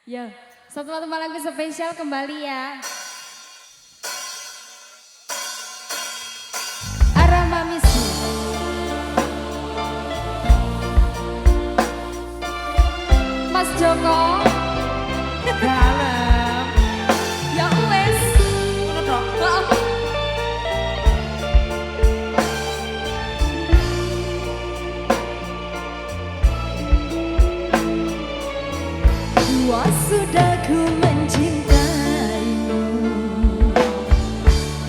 Ya, satu lagu spesial kembali ya. Arama Misi. Mas Joko. Dalam. Ya wes. Luas sudah ku mencintaimu,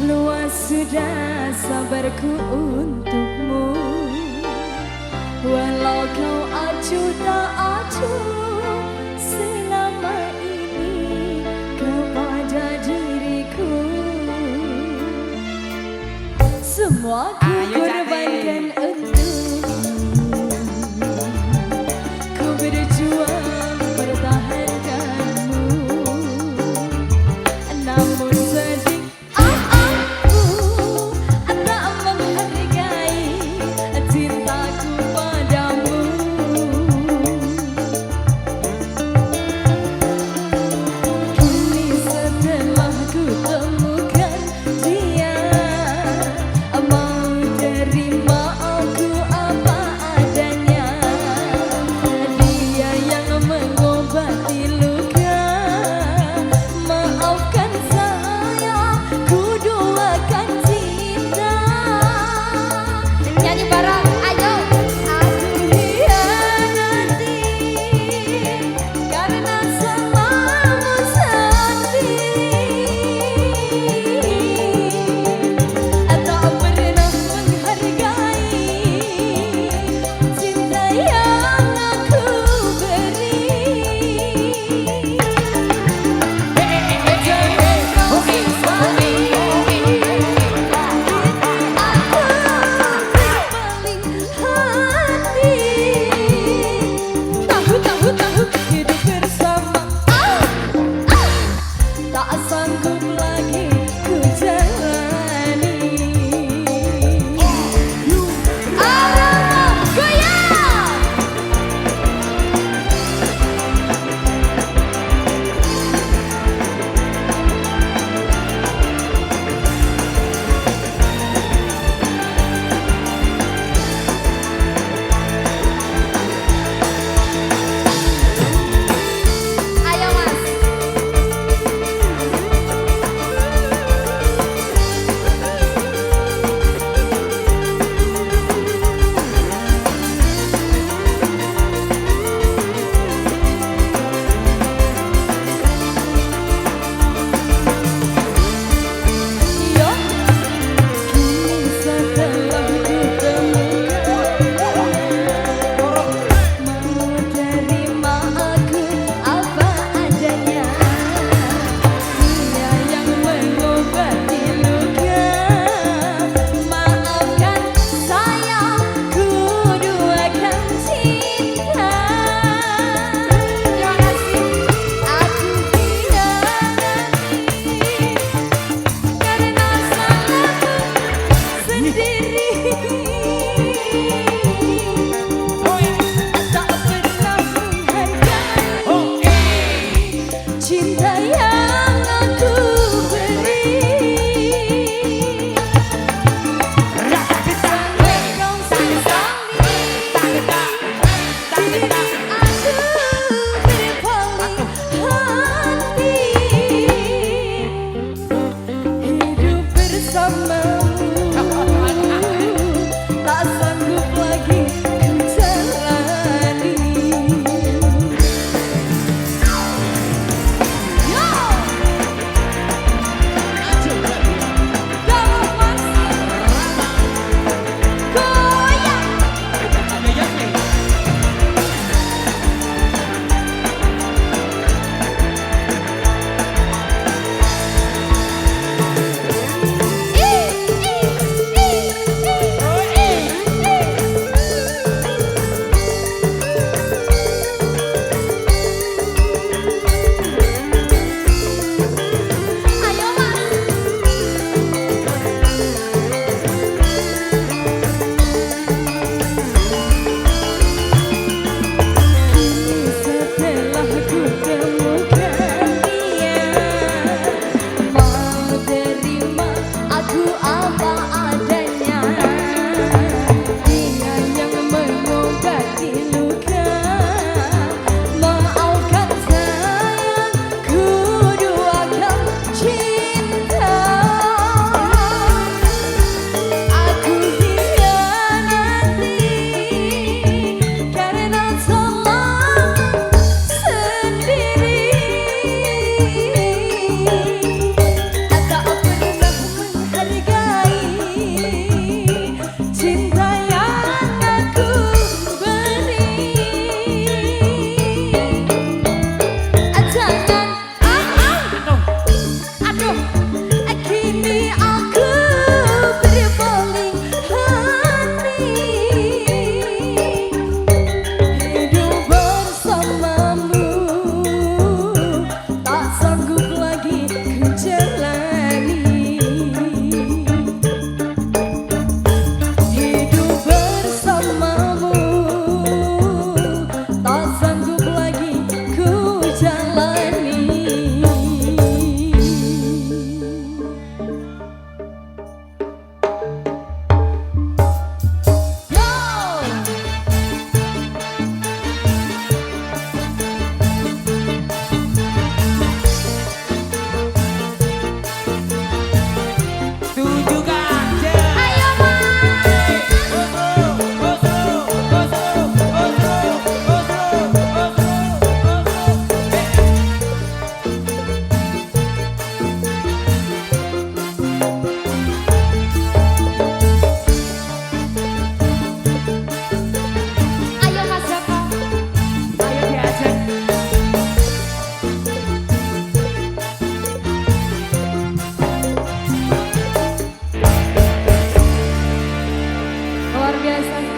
luas sudah sabarku untukmu. Walau kau acuh tak acuh selama ini kepada diriku, semua ku korbankan untukmu. Ku berjuang pertahankanmu, namun sedih aku tak menghargai cintaku padamu. Kini setelah ku temukan dia, mau terima aku apa adanya. Dia yang mengobati luka, maafkan saya, ku duakan cinta. Nyanyi bareng, ayo. Aku hianati karena salahmu sendiri, tak pernah menghargai cinta yang aku beri. Tahu hidup bersama, tak sanggup lagi ku jalani. Arama goyang. Ayo Mas. Yo, kini setelah ku temukan, mau terima aku apa adanya. Dia yang mengobati luka, maafkan saya, ku duakan cinta. Terima kasih. Aku hianati karena salahku sendiri, tak pernah menghargai cinta yang aku beri. Sampai kau sesali, aku berpaling hati. Hidup bersamamu tak sanggup lagi ku jalani. Yo! biasa.